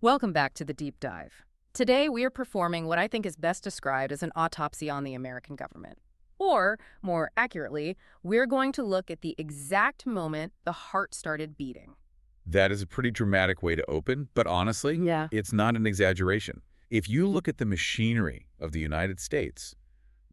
Welcome back to the deep dive. Today, we are performing what I think is best described as an autopsy on the American government. Or, more accurately, we're going to look at the exact moment the heart started beating. That is a pretty dramatic way to open, but honestly, Yeah. it's not an exaggeration. If you look at the machinery of the United States,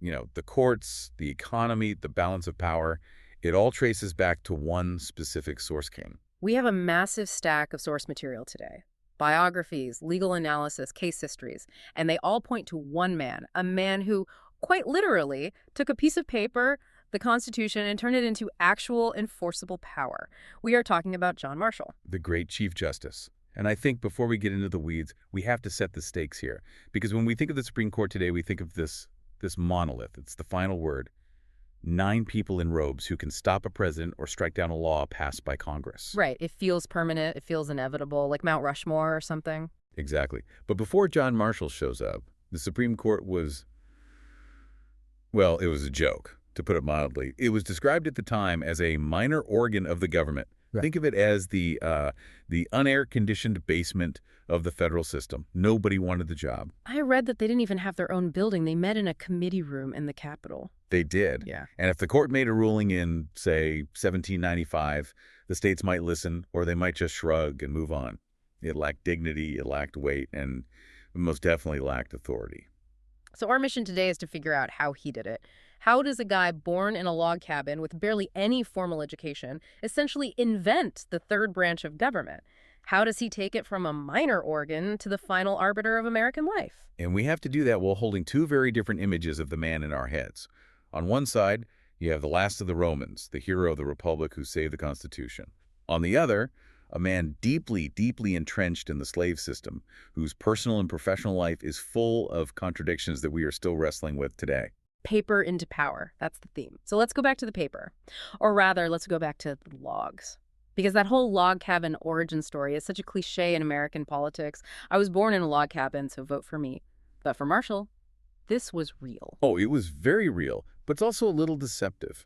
the courts, the economy, the balance of power, it all traces back to one specific source king. We have a massive stack of source material today. Biographies, legal analysis, case histories, and they all point to one man, a man who, quite literally, took a piece of paper, the Constitution, and turned it into actual enforceable power. We are talking about John Marshall. The great Chief Justice. And I think before we get into the weeds, we have to set the stakes here. Because when we think of the Supreme Court today, we think of this monolith. It's the final word. 9 people in robes who can stop a president or strike down a law passed by Congress. Right. It feels permanent. It feels inevitable, like Mount Rushmore or something. Exactly. But before John Marshall shows up, the Supreme Court was, well, it was a joke, to put it mildly. It was described at the time as a minor organ of the government. Right. Think of it as the unair-conditioned basement of the federal system. Nobody wanted the job. I read that they didn't even have their own building. They met in a committee room in the Capitol. They did. Yeah. And if the court made a ruling in, say, 1795, the states might listen or they might just shrug and move on. It lacked dignity, it lacked weight, and most definitely lacked authority. So our mission today is to figure out how he did it. How does a guy born in a log cabin with barely any formal education essentially invent the third branch of government? How does he take it from a minor organ to the final arbiter of American life? And we have to do that while holding 2 very different images of the man in our heads. On one side, you have the last of the Romans, the hero of the Republic who saved the Constitution. On the other, a man deeply, deeply entrenched in the slave system, whose personal and professional life is full of contradictions that we are still wrestling with today. Paper into power. That's the theme. So let's go back to the paper. Or rather, let's go back to the logs. Because that whole log cabin origin story is such a cliche in American politics. I was born in a log cabin, so vote for me. But for Marshall, this was real. Oh, it was very real, but it's also a little deceptive.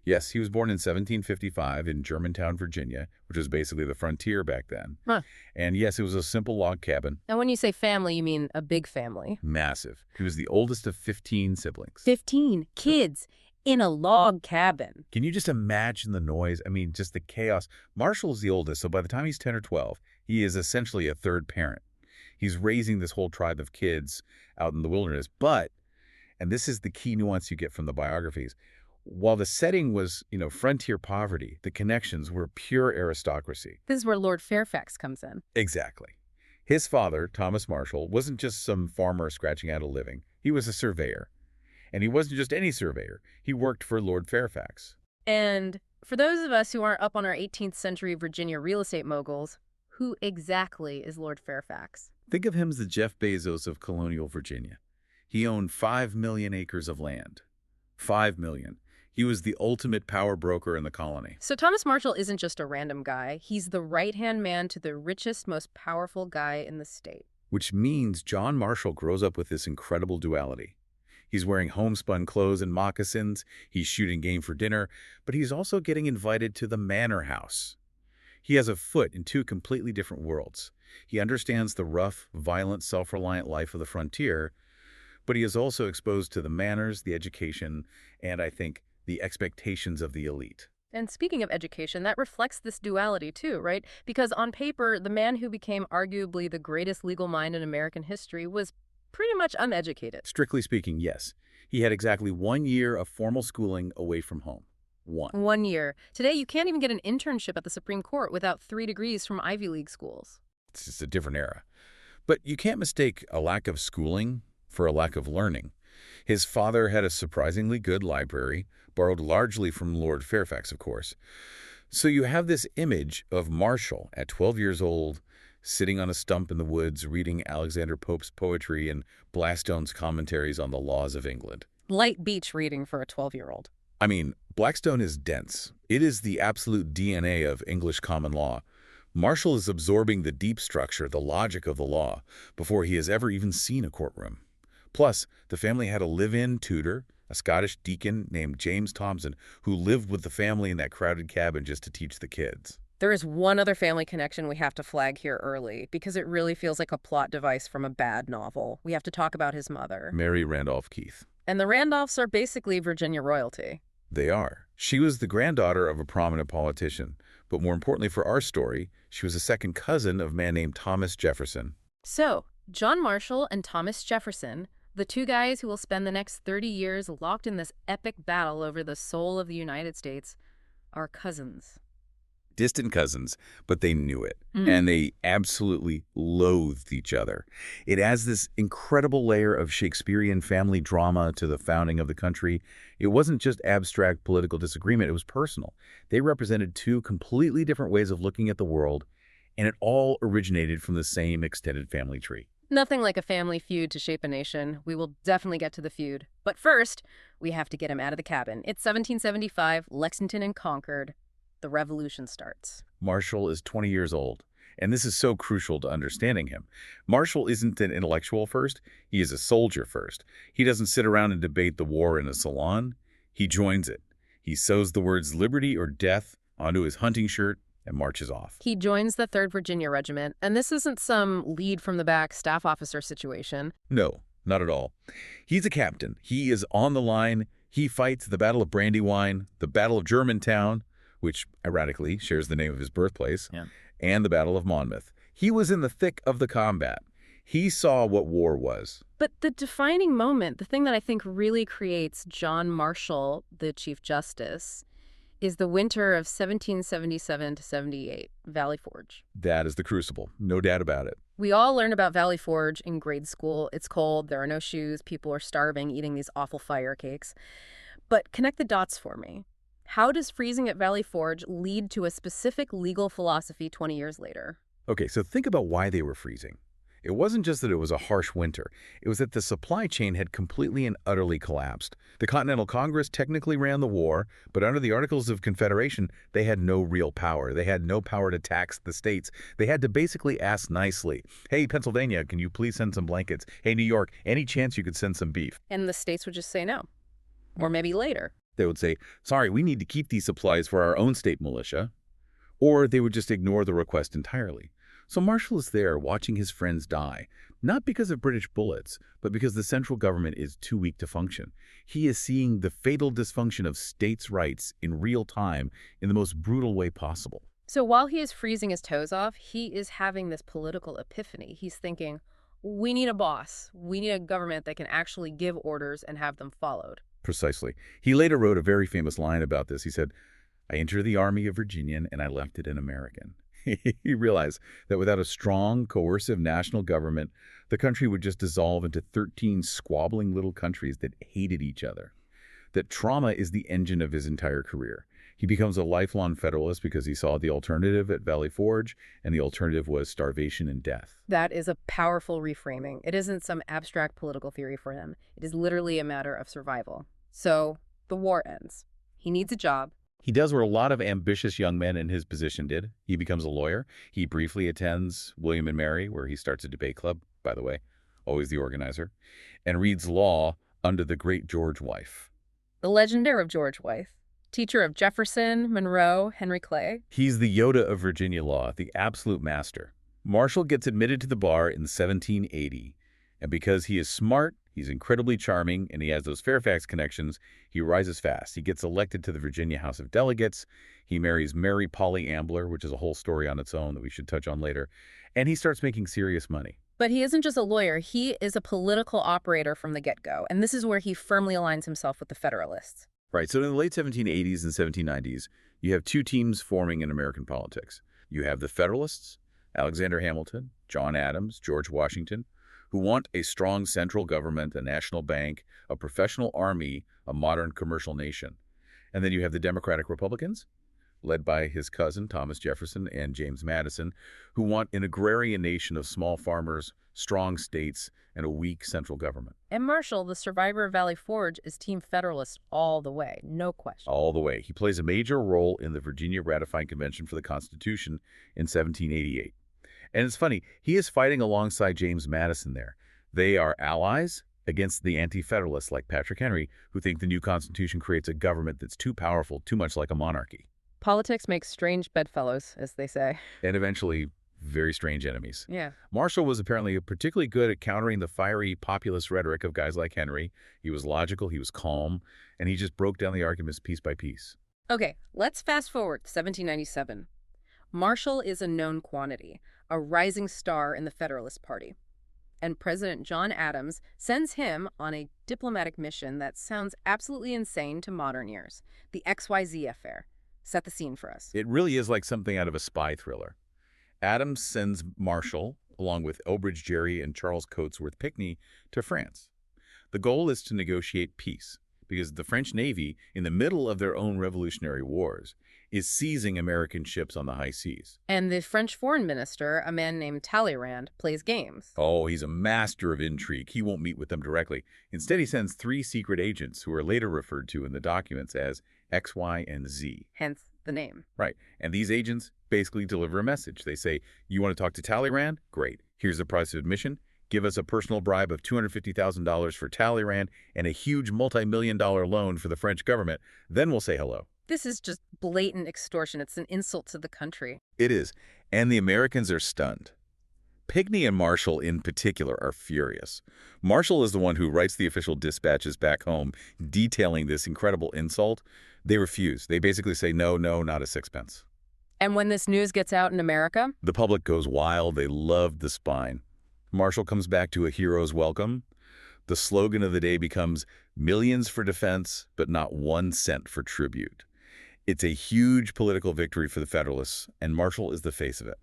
Yes, he was born in 1755 in Germantown, Virginia, which was basically the frontier back then. Huh. And yes, it was a simple log cabin. Now, when you say family, you mean a big family. Massive. He was the oldest of 15 siblings. 15 kids in a log cabin. Can you just imagine the noise? I mean, just the chaos. Marshall's the oldest, so by the time he's 10 or 12, he is essentially a third parent. He's raising this whole tribe of kids out in the wilderness. But, and this is the key nuance you get from the biographies, while the setting was, frontier poverty, the connections were pure aristocracy. This is where Lord Fairfax comes in. Exactly. His father, Thomas Marshall, wasn't just some farmer scratching out a living. He was a surveyor. And he wasn't just any surveyor. He worked for Lord Fairfax. And for those of us who aren't up on our 18th century Virginia real estate moguls, who exactly is Lord Fairfax? Think of him as the Jeff Bezos of colonial Virginia. He owned 5 million acres of land. 5 million. He was the ultimate power broker in the colony. So Thomas Marshall isn't just a random guy. He's the right-hand man to the richest, most powerful guy in the state. Which means John Marshall grows up with this incredible duality. He's wearing homespun clothes and moccasins, he's shooting game for dinner, but he's also getting invited to the manor house. He has a foot in 2 completely different worlds. He understands the rough, violent, self-reliant life of the frontier, but he is also exposed to the manners, the education, and I think the expectations of the elite. And speaking of education, that reflects this duality too, right? Because on paper, the man who became arguably the greatest legal mind in American history was pretty much uneducated. Strictly speaking, yes. He had exactly 1 year of formal schooling away from home. 1 year. Today, you can't even get an internship at the Supreme Court without 3 degrees from Ivy League schools. It's just a different era. But you can't mistake a lack of schooling for a lack of learning. His father had a surprisingly good library, borrowed largely from Lord Fairfax, of course. So you have this image of Marshall at 12 years old, sitting on a stump in the woods, reading Alexander Pope's poetry and Blackstone's commentaries on the laws of England. Light beach reading for a 12-year-old. I mean, Blackstone is dense. It is the absolute DNA of English common law. Marshall is absorbing the deep structure, the logic of the law, before he has ever even seen a courtroom. Plus, the family had a live-in tutor, a Scottish deacon named James Thompson, who lived with the family in that crowded cabin just to teach the kids. There is one other family connection we have to flag here early because it really feels like a plot device from a bad novel. We have to talk about his mother. Mary Randolph Keith. And the Randolphs are basically Virginia royalty. They are. She was the granddaughter of a prominent politician, but more importantly for our story, she was a second cousin of a man named Thomas Jefferson. So, John Marshall and Thomas Jefferson, the two guys who will spend the next 30 years locked in this epic battle over the soul of the United States, are cousins. Distant cousins, but they knew it, and they absolutely loathed each other. It adds this incredible layer of Shakespearean family drama to the founding of the country. It wasn't just abstract political disagreement, it was personal. They represented two completely different ways of looking at the world, and it all originated from the same extended family tree. Nothing like a family feud to shape a nation. We will definitely get to the feud. But first, we have to get him out of the cabin. It's 1775, Lexington and Concord. The revolution starts. Marshall is 20 years old, and this is so crucial to understanding him. Marshall isn't an intellectual first, he is a soldier first. He doesn't sit around and debate the war in a salon. He joins it. He sews the words liberty or death onto his hunting shirt and marches off. He joins the 3rd Virginia Regiment, and this isn't some lead-from-the-back staff officer situation. No, not at all. He's a captain. He is on the line. He fights the Battle of Brandywine, the Battle of Germantown, which erratically shares the name of his birthplace, and the Battle of Monmouth. He was in the thick of the combat. He saw what war was. But the defining moment, the thing that I think really creates John Marshall, the Chief Justice, is the winter of 1777 to 78, Valley Forge. That is the crucible, no doubt about it. We all learn about Valley Forge in grade school. It's cold, there are no shoes, people are starving, eating these awful fire cakes. But connect the dots for me. How does freezing at Valley Forge lead to a specific legal philosophy 20 years later? Okay, so think about why they were freezing. It wasn't just that it was a harsh winter. It was that the supply chain had completely and utterly collapsed. The Continental Congress technically ran the war, but under the Articles of Confederation, they had no real power. They had no power to tax the states. They had to basically ask nicely, hey, Pennsylvania, can you please send some blankets? Hey, New York, any chance you could send some beef? And the states would just say no. Or maybe later. They would say, sorry, we need to keep these supplies for our own state militia. Or they would just ignore the request entirely. So Marshall is there watching his friends die, not because of British bullets, but because the central government is too weak to function. He is seeing the fatal dysfunction of states' rights in real time in the most brutal way possible. So while he is freezing his toes off, he is having this political epiphany. He's thinking, we need a boss. We need a government that can actually give orders and have them followed. Precisely. He later wrote a very famous line about this. He said, I entered the Army a Virginian and I left it an American. He realized that without a strong, coercive national government, the country would just dissolve into 13 squabbling little countries that hated each other. That trauma is the engine of his entire career. He becomes a lifelong Federalist because he saw the alternative at Valley Forge, and the alternative was starvation and death. That is a powerful reframing. It isn't some abstract political theory for him. It is literally a matter of survival. So the war ends. He needs a job. He does what a lot of ambitious young men in his position did. He becomes a lawyer. He briefly attends William and Mary, where he starts a debate club, by the way, always the organizer, and reads law under the great George Wythe. The legendary George Wythe, teacher of Jefferson, Monroe, Henry Clay. He's the Yoda of Virginia law, the absolute master. Marshall gets admitted to the bar in 1780, and because he is smart, he's incredibly charming, and he has those Fairfax connections, he rises fast. He gets elected to the Virginia House of Delegates. He marries Mary Polly Ambler, which is a whole story on its own that we should touch on later, and he starts making serious money. But he isn't just a lawyer. He is a political operator from the get-go, and this is where he firmly aligns himself with the Federalists. Right, so in the late 1780s and 1790s, you have two teams forming in American politics. You have the Federalists, Alexander Hamilton, John Adams, George Washington, who want a strong central government, a national bank, a professional army, a modern commercial nation. And then you have the Democratic Republicans, led by his cousin Thomas Jefferson and James Madison, who want an agrarian nation of small farmers, strong states, and a weak central government. And Marshall, the survivor of Valley Forge, is Team Federalist all the way, no question. All the way. He plays a major role in the Virginia Ratifying Convention for the Constitution in 1788. And it's funny, he is fighting alongside James Madison there. They are allies against the anti-federalists like Patrick Henry, who think the new Constitution creates a government that's too powerful, too much like a monarchy. Politics makes strange bedfellows, as they say. And eventually, very strange enemies. Yeah. Marshall was apparently particularly good at countering the fiery populist rhetoric of guys like Henry. He was logical, he was calm, and he just broke down the arguments piece by piece. Okay, let's fast forward to 1797. Marshall is a known quantity, a rising star in the Federalist Party. And President John Adams sends him on a diplomatic mission that sounds absolutely insane to modern ears, the XYZ affair. Set the scene for us. It really is like something out of a spy thriller. Adams sends Marshall, along with Elbridge Gerry and Charles Cotesworth Pinckney, to France. The goal is to negotiate peace, because the French Navy, in the middle of their own revolutionary wars, is seizing American ships on the high seas. And the French foreign minister, a man named Talleyrand, plays games. Oh, he's a master of intrigue. He won't meet with them directly. Instead, he sends 3 secret agents who are later referred to in the documents as X, Y, and Z. Hence the name. Right. And these agents basically deliver a message. They say, you want to talk to Talleyrand? Great. Here's the price of admission. Give us a personal bribe of $250,000 for Talleyrand and a huge multi-million-dollar loan for the French government. Then we'll say hello. This is just blatant extortion. It's an insult to the country. It is. And the Americans are stunned. Pinckney and Marshall in particular are furious. Marshall is the one who writes the official dispatches back home detailing this incredible insult. They refuse. They basically say, no, no, not a sixpence. And when this news gets out in America? The public goes wild. They love the spine. Marshall comes back to a hero's welcome. The slogan of the day becomes millions for defense, but not 1 cent for tribute. It's a huge political victory for the Federalists, and Marshall is the face of it.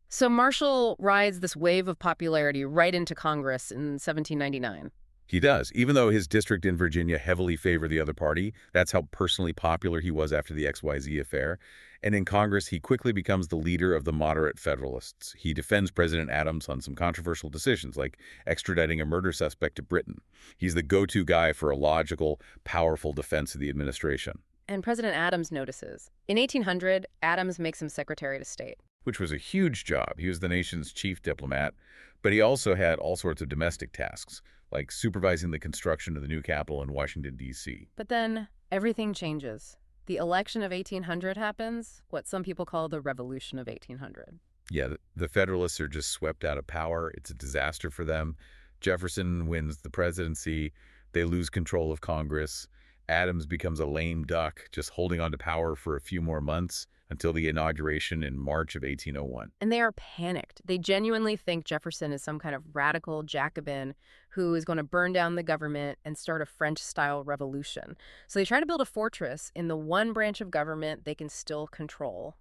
So Marshall rides this wave of popularity right into Congress in 1799. He does. Even though his district in Virginia heavily favored the other party, that's how personally popular he was after the XYZ affair. And in Congress, he quickly becomes the leader of the moderate Federalists. He defends President Adams on some controversial decisions, like extraditing a murder suspect to Britain. He's the go-to guy for a logical, powerful defense of the administration. And President Adams notices. In 1800, Adams makes him Secretary of State. Which was a huge job. He was the nation's chief diplomat, but he also had all sorts of domestic tasks, like supervising the construction of the new Capitol in Washington, D.C. But then everything changes. The election of 1800 happens, what some people call the Revolution of 1800. Yeah, the Federalists are just swept out of power. It's a disaster for them. Jefferson wins the presidency. They lose control of Congress. Adams becomes a lame duck, just holding on to power for a few more months until the inauguration in March of 1801. And they are panicked. They genuinely think Jefferson is some kind of radical Jacobin who is going to burn down the government and start a French-style revolution. So they try to build a fortress in the one branch of government they can still control,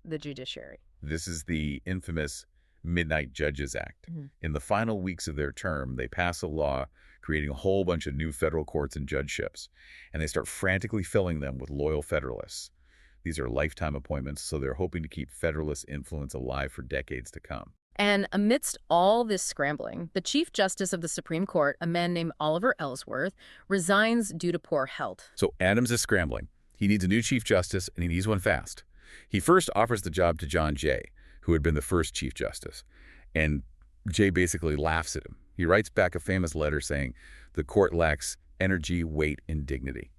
the judiciary. This is the infamous Midnight Judges Act. In the final weeks of their term, they pass a law creating a whole bunch of new federal courts and judgeships, and they start frantically filling them with loyal Federalists. These are lifetime appointments, so they're hoping to keep Federalist influence alive for decades to come. And amidst all this scrambling, the Chief Justice of the Supreme Court, a man named Oliver Ellsworth, resigns due to poor health. So Adams is scrambling. He needs a new Chief Justice, and he needs one fast. He first offers the job to John Jay, who had been the first Chief Justice, and Jay basically laughs at him. He writes back a famous letter saying, the court lacks energy, weight, and dignity.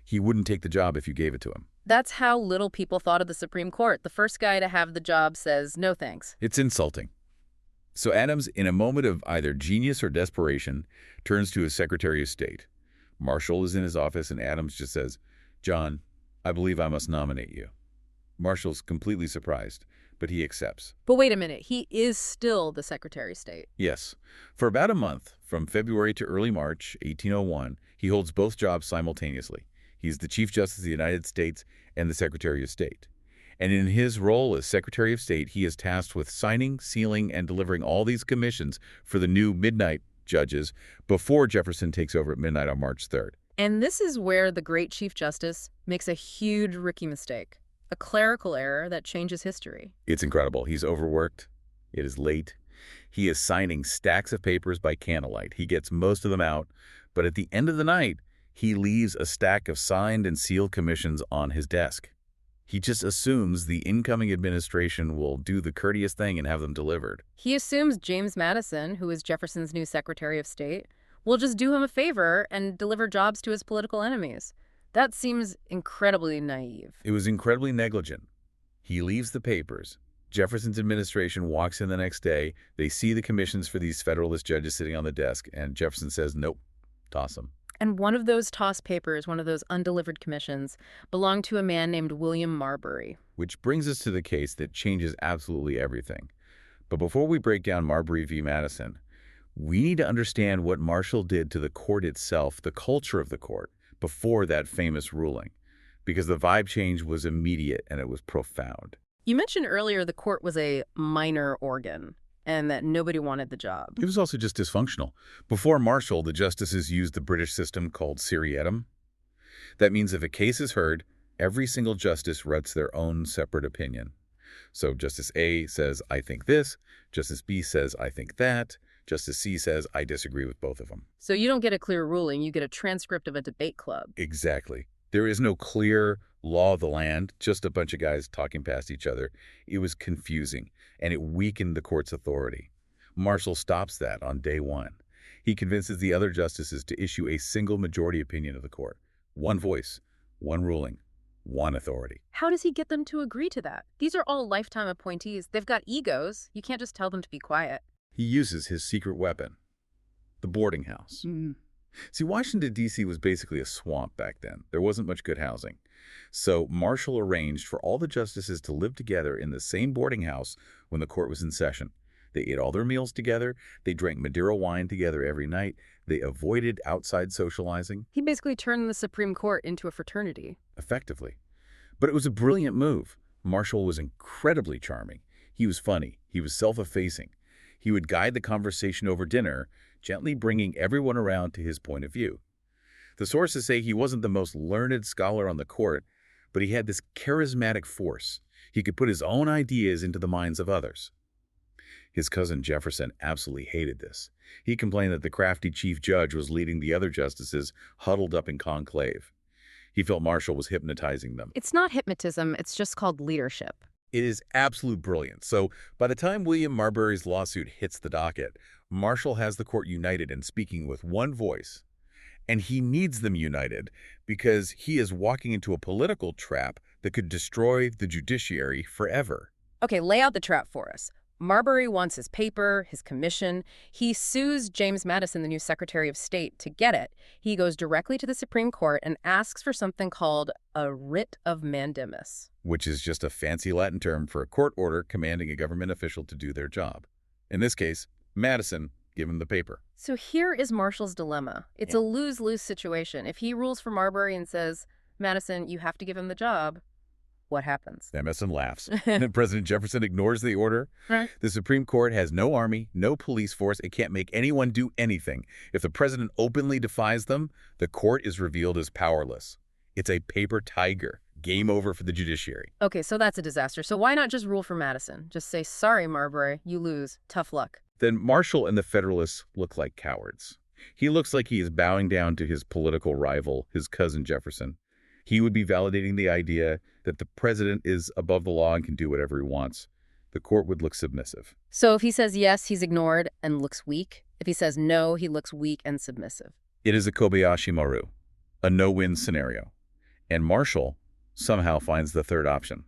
He wouldn't take the job if you gave it to him. That's how little people thought of the Supreme Court. The first guy to have the job says, no thanks. It's insulting. So Adams, in a moment of either genius or desperation, turns to his Secretary of State. Marshall is in his office, and Adams just says, John, I believe I must nominate you. Marshall's completely surprised, but he accepts. But wait a minute, he is still the Secretary of State. Yes. For about a month, from February to early March 1801, he holds both jobs simultaneously. He's the Chief Justice of the United States and the Secretary of State. And in his role as Secretary of State, he is tasked with signing, sealing, and delivering all these commissions for the new midnight judges before Jefferson takes over at midnight on March 3rd. And this is where the great Chief Justice makes a huge rookie mistake, a clerical error that changes history. It's incredible. He's overworked. It is late. He is signing stacks of papers by candlelight. He gets most of them out, but at the end of the night, he leaves a stack of signed and sealed commissions on his desk. He just assumes the incoming administration will do the courteous thing and have them delivered. He assumes James Madison, who is Jefferson's new Secretary of State, will just do him a favor and deliver jobs to his political enemies. That seems incredibly naive. It was incredibly negligent. He leaves the papers. Jefferson's administration walks in the next day. They see the commissions for these Federalist judges sitting on the desk, and Jefferson says, nope, toss them. And one of those tossed papers, one of those undelivered commissions, belonged to a man named William Marbury. Which brings us to the case that changes absolutely everything. But before we break down Marbury v. Madison, we need to understand what Marshall did to the court itself, the culture of the court, before that famous ruling. Because the vibe change was immediate and it was profound. You mentioned earlier the court was a minor organ and that nobody wanted the job. It was also just dysfunctional. Before Marshall, the justices used the British system called seriatim. That means if a case is heard, every single justice writes their own separate opinion. So Justice A says, I think this. Justice B says, I think that. Justice C says, I disagree with both of them. So you don't get a clear ruling, you get a transcript of a debate club. Exactly. There is no clear law of the land, just a bunch of guys talking past each other. It was confusing, and it weakened the court's authority. Marshall stops that on day one. He convinces the other justices to issue a single majority opinion of the court. One voice, one ruling, one authority. How does he get them to agree to that? These are all lifetime appointees. They've got egos. You can't just tell them to be quiet. He uses his secret weapon, the boarding house. See, Washington, D.C. was basically a swamp back then. There wasn't much good housing. So Marshall arranged for all the justices to live together in the same boarding house when the court was in session. They ate all their meals together. They drank Madeira wine together every night. They avoided outside socializing. He basically turned the Supreme Court into a fraternity. Effectively. But it was a brilliant move. Marshall was incredibly charming. He was funny. He was self-effacing. He would guide the conversation over dinner, gently bringing everyone around to his point of view. The sources say he wasn't the most learned scholar on the court, but he had this charismatic force. He could put his own ideas into the minds of others. His cousin Jefferson absolutely hated this. He complained that the crafty chief judge was leading the other justices huddled up in conclave. He felt Marshall was hypnotizing them. It's not hypnotism, it's just called leadership. It is absolute brilliance. So by the time William Marbury's lawsuit hits the docket, Marshall has the court united and speaking with one voice. And he needs them united because he is walking into a political trap that could destroy the judiciary forever. Okay, lay out the trap for us. Marbury wants his paper, his commission. He sues James Madison, the new Secretary of State, to get it. He goes directly to the Supreme Court and asks for something called a writ of mandamus. Which is just a fancy Latin term for a court order commanding a government official to do their job. In this case, Madison gave him the paper. So here is Marshall's dilemma. It's a lose-lose situation. If he rules for Marbury and says, Madison, you have to give him the job, what happens? Madison laughs. And President Jefferson ignores the order. Right. The Supreme Court has no army, no police force. It can't make anyone do anything. If the president openly defies them, the court is revealed as powerless. It's a paper tiger. Game over for the judiciary. Okay, so that's a disaster. So why not just rule for Madison? Just say, sorry, Marbury, you lose. Tough luck. Then Marshall and the Federalists look like cowards. He looks like he is bowing down to his political rival, his cousin Jefferson. He would be validating the idea that the president is above the law and can do whatever he wants. The court would look submissive. So if he says yes, he's ignored and looks weak. If he says no, he looks weak and submissive. It is a Kobayashi Maru, a no-win scenario. And Marshall somehow finds the third option.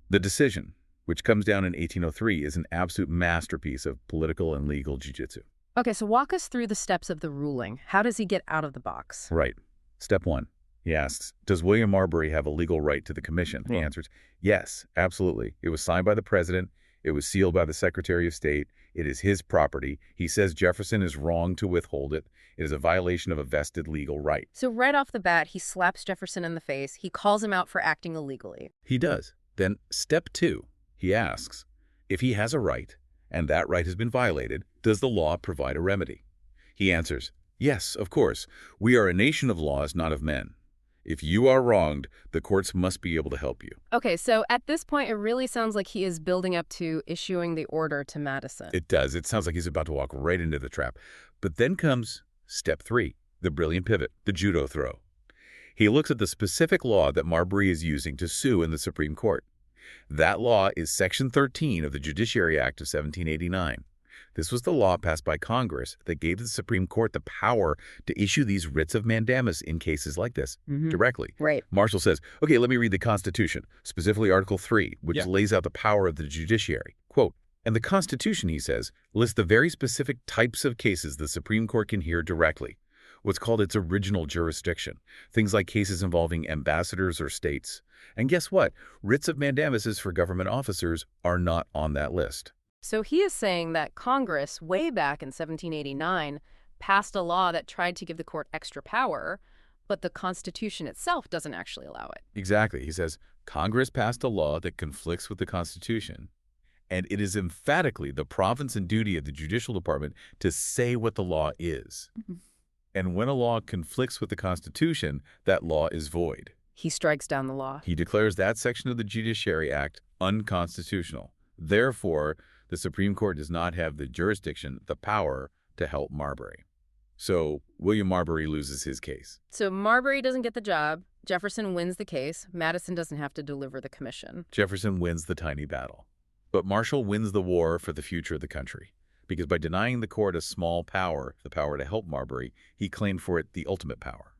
The decision, which comes down in 1803, is an absolute masterpiece of political and legal jiu-jitsu. Okay, so walk us through the steps of the ruling. How does he get out of the box? Right. Step one. He asks, does William Marbury have a legal right to the commission? He answers, yes, absolutely. It was signed by the president. It was sealed by the Secretary of State. It is his property. He says Jefferson is wrong to withhold it. It is a violation of a vested legal right. So right off the bat, he slaps Jefferson in the face. He calls him out for acting illegally. He does. Then step two, he asks, if he has a right and that right has been violated, does the law provide a remedy? He answers, yes, of course. We are a nation of laws, not of men. If you are wronged, the courts must be able to help you. Okay, so at this point, it really sounds like he is building up to issuing the order to Madison. It does. It sounds like he's about to walk right into the trap. But then comes step three, the brilliant pivot, the judo throw. He looks at the specific law that Marbury is using to sue in the Supreme Court. That law is Section 13 of the Judiciary Act of 1789. This was the law passed by Congress that gave the Supreme Court the power to issue these writs of mandamus in cases like this directly. Right. Marshall says, okay, let me read the Constitution, specifically Article 3, which lays out the power of the judiciary. Quote, and the Constitution, he says, lists the very specific types of cases the Supreme Court can hear directly, what's called its original jurisdiction, things like cases involving ambassadors or states. And guess what? Writs of mandamuses for government officers are not on that list. So he is saying that Congress, way back in 1789, passed a law that tried to give the court extra power, but the Constitution itself doesn't actually allow it. Exactly. He says, Congress passed a law that conflicts with the Constitution, and it is emphatically the province and duty of the judicial department to say what the law is. And when a law conflicts with the Constitution, that law is void. He strikes down the law. He declares that section of the Judiciary Act unconstitutional. Therefore, the Supreme Court does not have the jurisdiction, the power, to help Marbury. So William Marbury loses his case. So Marbury doesn't get the job. Jefferson wins the case. Madison doesn't have to deliver the commission. Jefferson wins the tiny battle. But Marshall wins the war for the future of the country, because by denying the court a small power, the power to help Marbury, he claimed for it the ultimate power,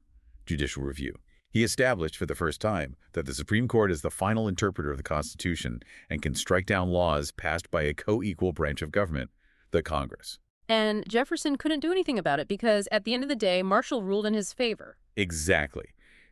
judicial review. He established for the first time that the Supreme Court is the final interpreter of the Constitution and can strike down laws passed by a co-equal branch of government, the Congress. And Jefferson couldn't do anything about it because at the end of the day, Marshall ruled in his favor. Exactly.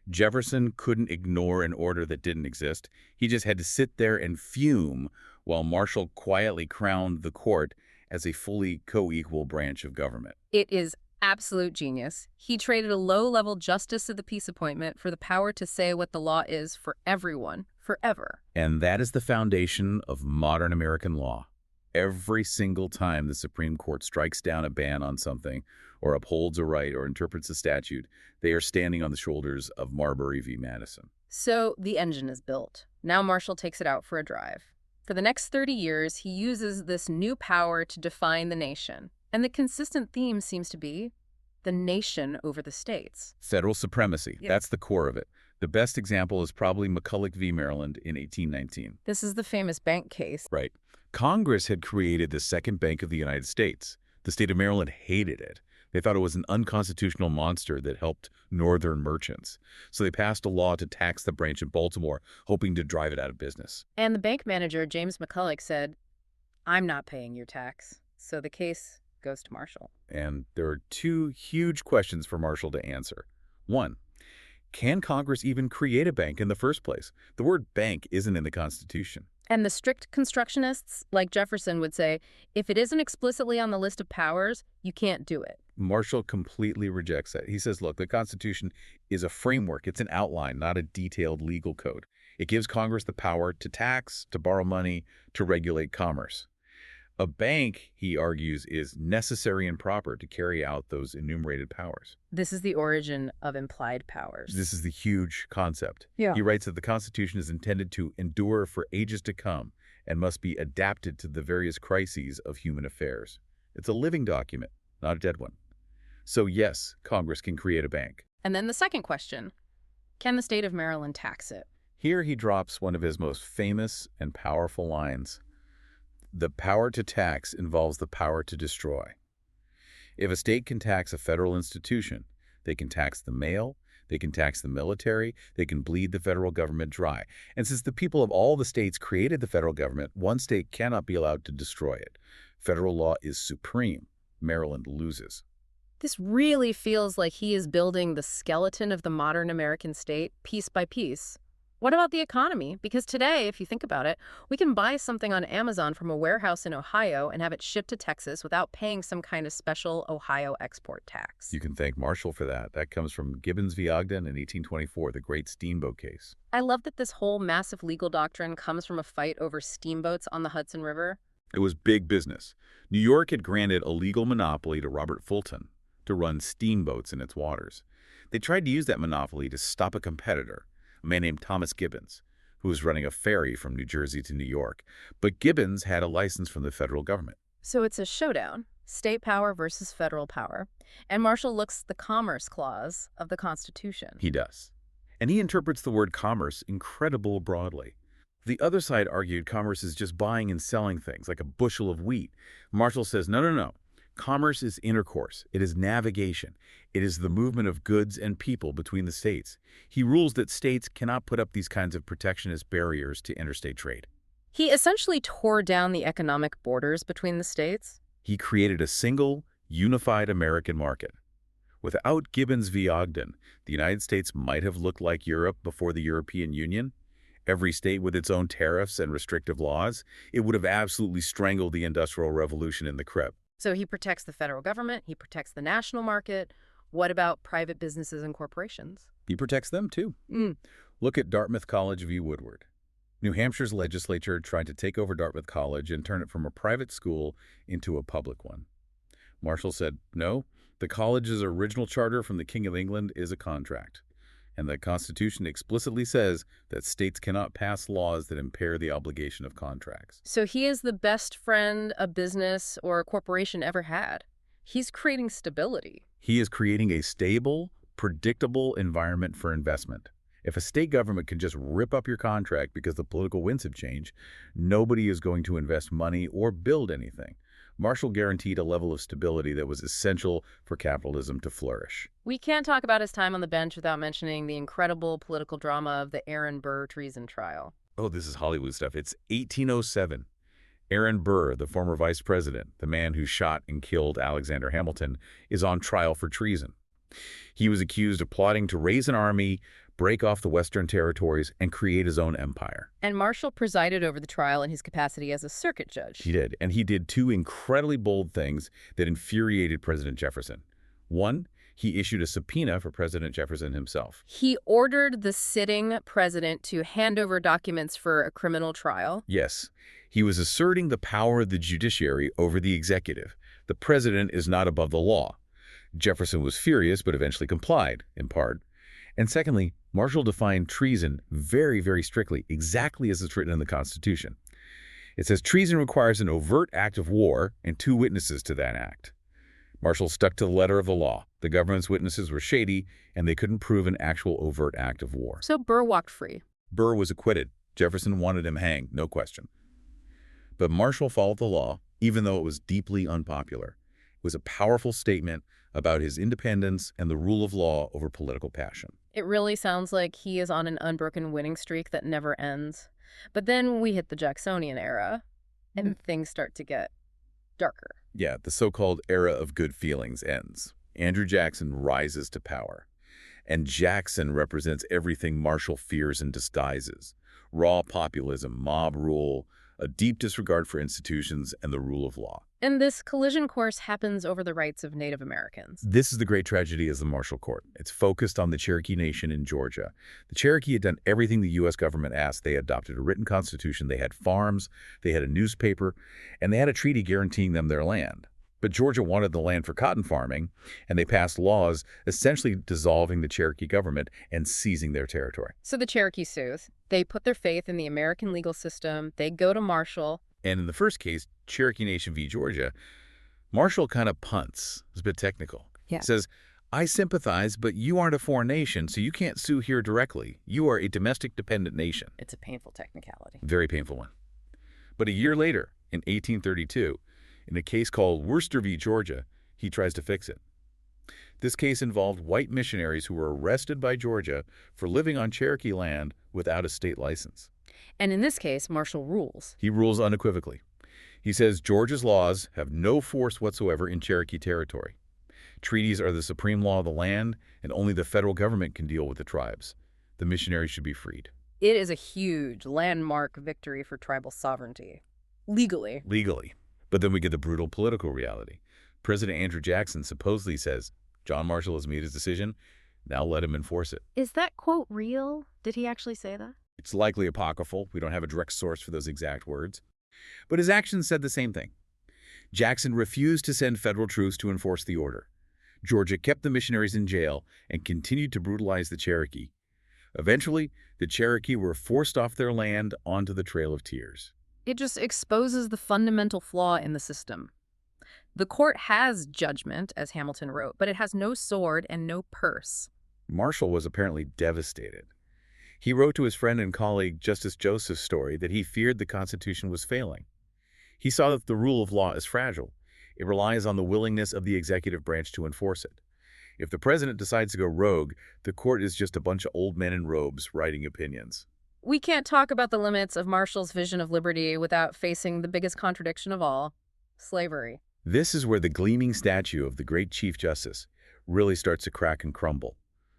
Jefferson couldn't ignore an order that didn't exist. He just had to sit there and fume while Marshall quietly crowned the court as a fully co-equal branch of government. It is absolute genius. He traded a low-level justice of the peace appointment for the power to say what the law is for everyone, forever. And that is the foundation of modern American law. Every single time the Supreme Court strikes down a ban on something, or upholds a right, or interprets a statute, they are standing on the shoulders of Marbury v. Madison. So the engine is built. Now Marshall takes it out for a drive. For the next 30 years, he uses this new power to define the nation. And the consistent theme seems to be the nation over the states. Federal supremacy. Yeah. That's the core of it. The best example is probably McCulloch v. Maryland in 1819. This is the famous bank case. Right. Congress had created the second bank of the United States. The state of Maryland hated it. They thought it was an unconstitutional monster that helped northern merchants. So they passed a law to tax the branch in Baltimore, hoping to drive it out of business. And the bank manager, James McCulloch, said, I'm not paying your tax. So the case goes to Marshall. And there are two huge questions for Marshall to answer. One, can Congress even create a bank in the first place? The word bank isn't in the Constitution. And the strict constructionists, like Jefferson, would say, if it isn't explicitly on the list of powers, you can't do it. Marshall completely rejects that. He says, look, the Constitution is a framework. It's an outline, not a detailed legal code. It gives Congress the power to tax, to borrow money, to regulate commerce. A bank, he argues, is necessary and proper to carry out those enumerated powers. This is the origin of implied powers. This is the huge concept. Yeah. He writes that the Constitution is intended to endure for ages to come and must be adapted to the various crises of human affairs. It's a living document, not a dead one. So yes, Congress can create a bank. And then the second question, can the state of Maryland tax it? Here he drops one of his most famous and powerful lines. The power to tax involves the power to destroy. If a state can tax a federal institution, they can tax the mail, they can tax the military, they can bleed the federal government dry. And since the people of all the states created the federal government, one state cannot be allowed to destroy it. Federal law is supreme. Maryland loses. This really feels like he is building the skeleton of the modern American state piece by piece. What about the economy? Because today, if you think about it, we can buy something on Amazon from a warehouse in Ohio and have it shipped to Texas without paying some kind of special Ohio export tax. You can thank Marshall for that. That comes from Gibbons v. Ogden in 1824, the Great Steamboat Case. I love that this whole massive legal doctrine comes from a fight over steamboats on the Hudson River. It was big business. New York had granted a legal monopoly to Robert Fulton to run steamboats in its waters. They tried to use that monopoly to stop a competitor, a man named Thomas Gibbons, who was running a ferry from New Jersey to New York. But Gibbons had a license from the federal government. So it's a showdown, state power versus federal power. And Marshall looks at the Commerce Clause of the Constitution. He does. And he interprets the word commerce incredibly broadly. The other side argued commerce is just buying and selling things, like a bushel of wheat. Marshall says, no, no, no. Commerce is intercourse. It is navigation. It is the movement of goods and people between the states. He rules that states cannot put up these kinds of protectionist barriers to interstate trade. He essentially tore down the economic borders between the states. He created a single, unified American market. Without Gibbons v. Ogden, the United States might have looked like Europe before the European Union. Every state with its own tariffs and restrictive laws. It would have absolutely strangled the Industrial Revolution in the crib. So he protects the federal government, he protects the national market. What about private businesses and corporations? He protects them, too. Look at Dartmouth College v. Woodward. New Hampshire's legislature tried to take over Dartmouth College and turn it from a private school into a public one. Marshall said, no, the college's original charter from the King of England is a contract. And the Constitution explicitly says that states cannot pass laws that impair the obligation of contracts. So he is the best friend a business or a corporation ever had. He's creating stability. He is creating a stable, predictable environment for investment. If a state government can just rip up your contract because the political winds have changed, nobody is going to invest money or build anything. Marshall guaranteed a level of stability that was essential for capitalism to flourish. We can't talk about his time on the bench without mentioning the incredible political drama of the Aaron Burr treason trial. Oh, this is Hollywood stuff. It's 1807. Aaron Burr, the former vice president, the man who shot and killed Alexander Hamilton, is on trial for treason. He was accused of plotting to raise an army, break off the Western territories, and create his own empire. And Marshall presided over the trial in his capacity as a circuit judge. He did, and he did two incredibly bold things that infuriated President Jefferson. One, he issued a subpoena for President Jefferson himself. He ordered the sitting president to hand over documents for a criminal trial. Yes, he was asserting the power of the judiciary over the executive. The president is not above the law. Jefferson was furious, but eventually complied, in part. And secondly, Marshall defined treason very, very strictly, exactly as it's written in the Constitution. It says treason requires an overt act of war and two witnesses to that act. Marshall stuck to the letter of the law. The government's witnesses were shady, and they couldn't prove an actual overt act of war. So Burr walked free. Burr was acquitted. Jefferson wanted him hanged, no question. But Marshall followed the law, even though it was deeply unpopular. It was a powerful statement about his independence and the rule of law over political passion. It really sounds like he is on an unbroken winning streak that never ends. But then we hit the Jacksonian era, and things start to get darker. Yeah, the so-called era of good feelings ends. Andrew Jackson rises to power. And Jackson represents everything Marshall fears and disguises. Raw populism, mob rule, a deep disregard for institutions and the rule of law. And this collision course happens over the rights of Native Americans. This is the great tragedy of the Marshall Court. It's focused on the Cherokee Nation in Georgia. The Cherokee had done everything the U.S. government asked. They adopted a written constitution, they had farms, they had a newspaper, and they had a treaty guaranteeing them their land. But Georgia wanted the land for cotton farming, and they passed laws essentially dissolving the Cherokee government and seizing their territory. So the Cherokee sues. They put their faith in the American legal system. They go to Marshall. And in the first case, Cherokee Nation v. Georgia, Marshall kind of punts. It's a bit technical. Yeah. He says, I sympathize, but you aren't a foreign nation, so you can't sue here directly. You are a domestic dependent nation. It's a painful technicality. Very painful one. But a year later, in 1832, in a case called Worcester v. Georgia, he tries to fix it. This case involved white missionaries who were arrested by Georgia for living on Cherokee land without a state license. And in this case, Marshall rules. He rules unequivocally. He says Georgia's laws have no force whatsoever in Cherokee territory. Treaties are the supreme law of the land, and only the federal government can deal with the tribes. The missionaries should be freed. It is a huge landmark victory for tribal sovereignty. Legally. Legally. But then we get the brutal political reality. President Andrew Jackson supposedly says, John Marshall has made his decision, now let him enforce it. Is that quote real? Did he actually say that? It's likely apocryphal. We don't have a direct source for those exact words. But his actions said the same thing. Jackson refused to send federal troops to enforce the order. Georgia kept the missionaries in jail and continued to brutalize the Cherokee. Eventually, the Cherokee were forced off their land onto the Trail of Tears. It just exposes the fundamental flaw in the system. The court has judgment, as Hamilton wrote, but it has no sword and no purse. Marshall was apparently devastated. He wrote to his friend and colleague Justice Joseph Story that he feared the Constitution was failing. He saw that the rule of law is fragile. It relies on the willingness of the executive branch to enforce it. If the president decides to go rogue, the court is just a bunch of old men in robes writing opinions. We can't talk about the limits of Marshall's vision of liberty without facing the biggest contradiction of all, slavery. This is where the gleaming statue of the great Chief Justice really starts to crack and crumble.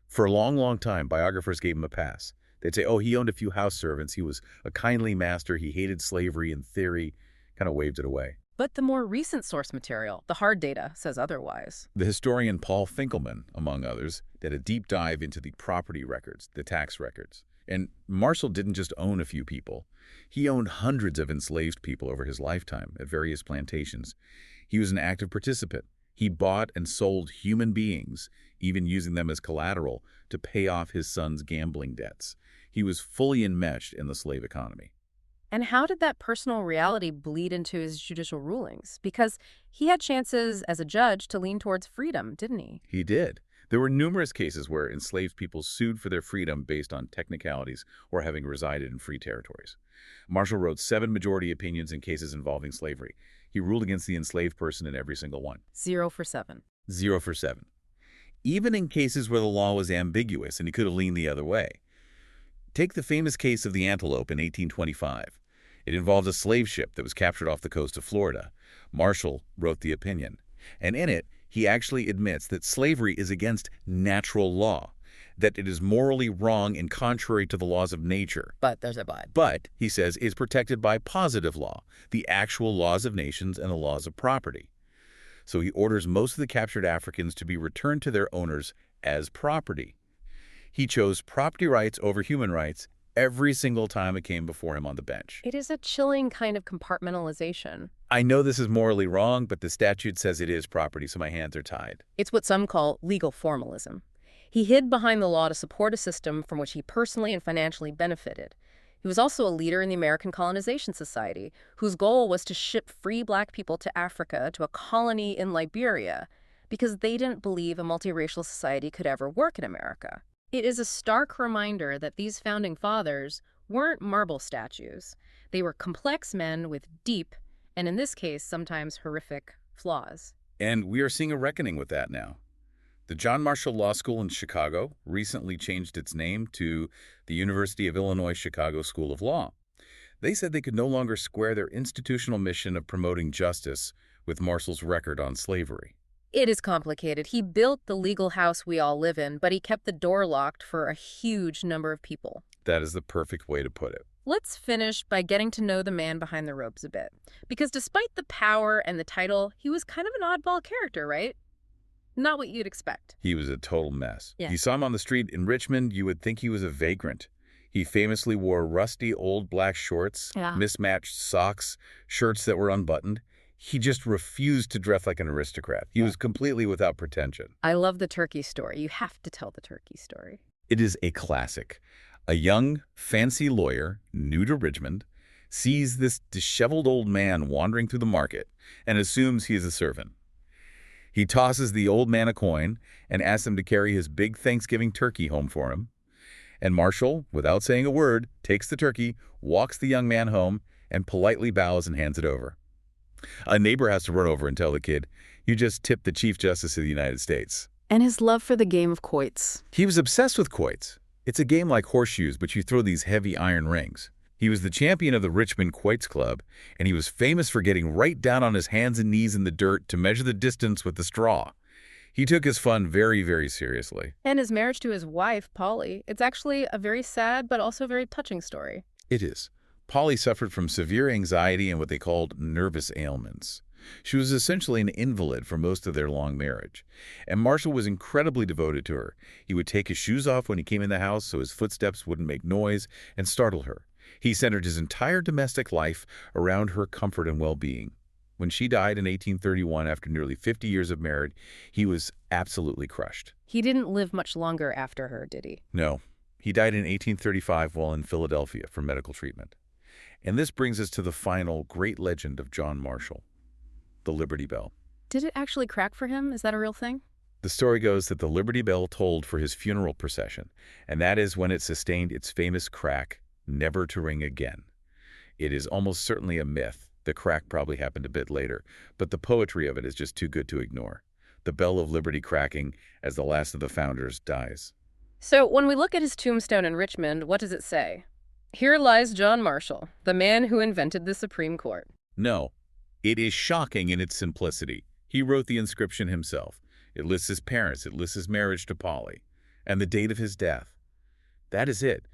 For a long, long time, biographers gave him a pass. They'd say, oh, he owned a few house servants, he was a kindly master, he hated slavery in theory, kind of waved it away. But the more recent source material, the hard data, says otherwise. The historian Paul Finkelman, among others, did a deep dive into the property records, the tax records. And Marshall didn't just own a few people. He owned hundreds of enslaved people over his lifetime at various plantations. He was an active participant. He bought and sold human beings, even using them as collateral to pay off his son's gambling debts. He was fully enmeshed in the slave economy. And how did that personal reality bleed into his judicial rulings? Because he had chances as a judge to lean towards freedom, didn't he? He did. There were numerous cases where enslaved people sued for their freedom based on technicalities or having resided in free territories. Marshall wrote 7 majority opinions in cases involving slavery. He ruled against the enslaved person in every single one. 0 for 7. 0 for 7. Even in cases where the law was ambiguous and he could have leaned the other way. Take the famous case of the Antelope in 1825. It involved a slave ship that was captured off the coast of Florida. Marshall wrote the opinion, and in it, he actually admits that slavery is against natural law, that it is morally wrong and contrary to the laws of nature. But there's a but. But, he says, is protected by positive law, the actual laws of nations and the laws of property. So he orders most of the captured Africans to be returned to their owners as property. He chose property rights over human rights every single time it came before him on the bench. It is a chilling kind of compartmentalization. I know this is morally wrong, but the statute says it is property, so my hands are tied. It's what some call legal formalism. He hid behind the law to support a system from which he personally and financially benefited. He was also a leader in the American Colonization Society, whose goal was to ship free black people to Africa to a colony in Liberia because they didn't believe a multiracial society could ever work in America. It is a stark reminder that these founding fathers weren't marble statues. They were complex men with deep, and in this case, sometimes horrific, flaws. And we are seeing a reckoning with that now. The John Marshall Law School in Chicago recently changed its name to the University of Illinois Chicago School of Law. They said they could no longer square their institutional mission of promoting justice with Marshall's record on slavery. It is complicated. He built the legal house we all live in, but he kept the door locked for a huge number of people. That is the perfect way to put it. Let's finish by getting to know the man behind the robes a bit. Because despite the power and the title, he was kind of an oddball character, right? Not what you'd expect. He was a total mess. Yeah. You saw him on the street in Richmond, you would think he was a vagrant. He famously wore rusty old black shorts, mismatched socks, shirts that were unbuttoned. He just refused to dress like an aristocrat. He was completely without pretension. I love the turkey story. You have to tell the turkey story. It is a classic. A young, fancy lawyer, new to Richmond, sees this disheveled old man wandering through the market and assumes he is a servant. He tosses the old man a coin and asks him to carry his big Thanksgiving turkey home for him. And Marshall, without saying a word, takes the turkey, walks the young man home, and politely bows and hands it over. A neighbor has to run over and tell the kid, "You just tipped the Chief Justice of the United States." And his love for the game of quoits. He was obsessed with quoits. It's a game like horseshoes, but you throw these heavy iron rings. He was the champion of the Richmond Quoits Club, and he was famous for getting right down on his hands and knees in the dirt to measure the distance with the straw. He took his fun very, very seriously. And his marriage to his wife, Polly. It's actually a very sad but also very touching story. It is. Polly suffered from severe anxiety and what they called nervous ailments. She was essentially an invalid for most of their long marriage. And Marshall was incredibly devoted to her. He would take his shoes off when he came in the house so his footsteps wouldn't make noise and startle her. He centered his entire domestic life around her comfort and well-being. When she died in 1831 after nearly 50 years of marriage, he was absolutely crushed. He didn't live much longer after her, did he? No. He died in 1835 while in Philadelphia for medical treatment. And this brings us to the final great legend of John Marshall, the Liberty Bell. Did it actually crack for him? Is that a real thing? The story goes that the Liberty Bell tolled for his funeral procession, and that is when it sustained its famous crack, never to ring again. It is almost certainly a myth. The crack probably happened a bit later, but the poetry of it is just too good to ignore. The bell of liberty cracking as the last of the founders dies. So when we look at his tombstone in Richmond, what does it say? Here lies John Marshall, the man who invented the Supreme Court. No, it is shocking in its simplicity. He wrote the inscription himself. It lists his parents, it lists his marriage to Polly, and the date of his death. That is it.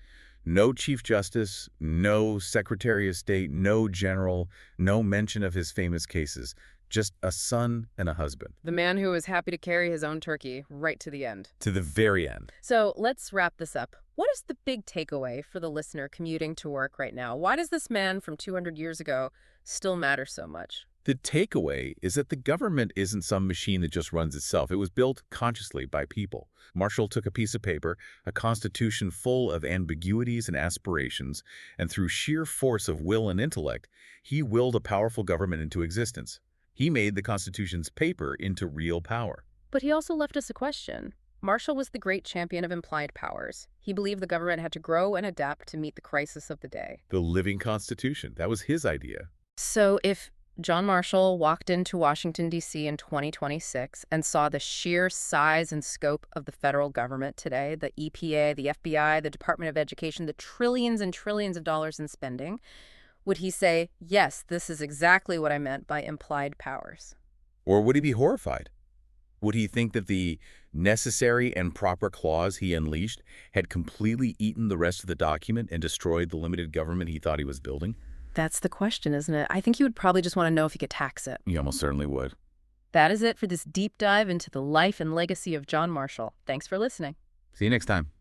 No Chief Justice, no Secretary of State, no general, no mention of his famous cases. Just a son and a husband. The man who was happy to carry his own turkey right to the end. To the very end. So let's wrap this up. What is the big takeaway for the listener commuting to work right now? Why does this man from 200 years ago still matter so much? The takeaway is that the government isn't some machine that just runs itself. It was built consciously by people. Marshall took a piece of paper, a constitution full of ambiguities and aspirations, and through sheer force of will and intellect, he willed a powerful government into existence. He made the Constitution's paper into real power. But he also left us a question. Marshall was the great champion of implied powers. He believed the government had to grow and adapt to meet the crisis of the day. The living Constitution. That was his idea. So if John Marshall walked into Washington, D.C. in 2026 and saw the sheer size and scope of the federal government today, the EPA, the FBI, the Department of Education, the trillions and trillions of dollars in spending, would he say, yes, this is exactly what I meant by implied powers? Or would he be horrified? Would he think that the necessary and proper clause he unleashed had completely eaten the rest of the document and destroyed the limited government he thought he was building? That's the question, isn't it? I think you would probably just want to know if he could tax it. He almost certainly would. That is it for this deep dive into the life and legacy of John Marshall. Thanks for listening. See you next time.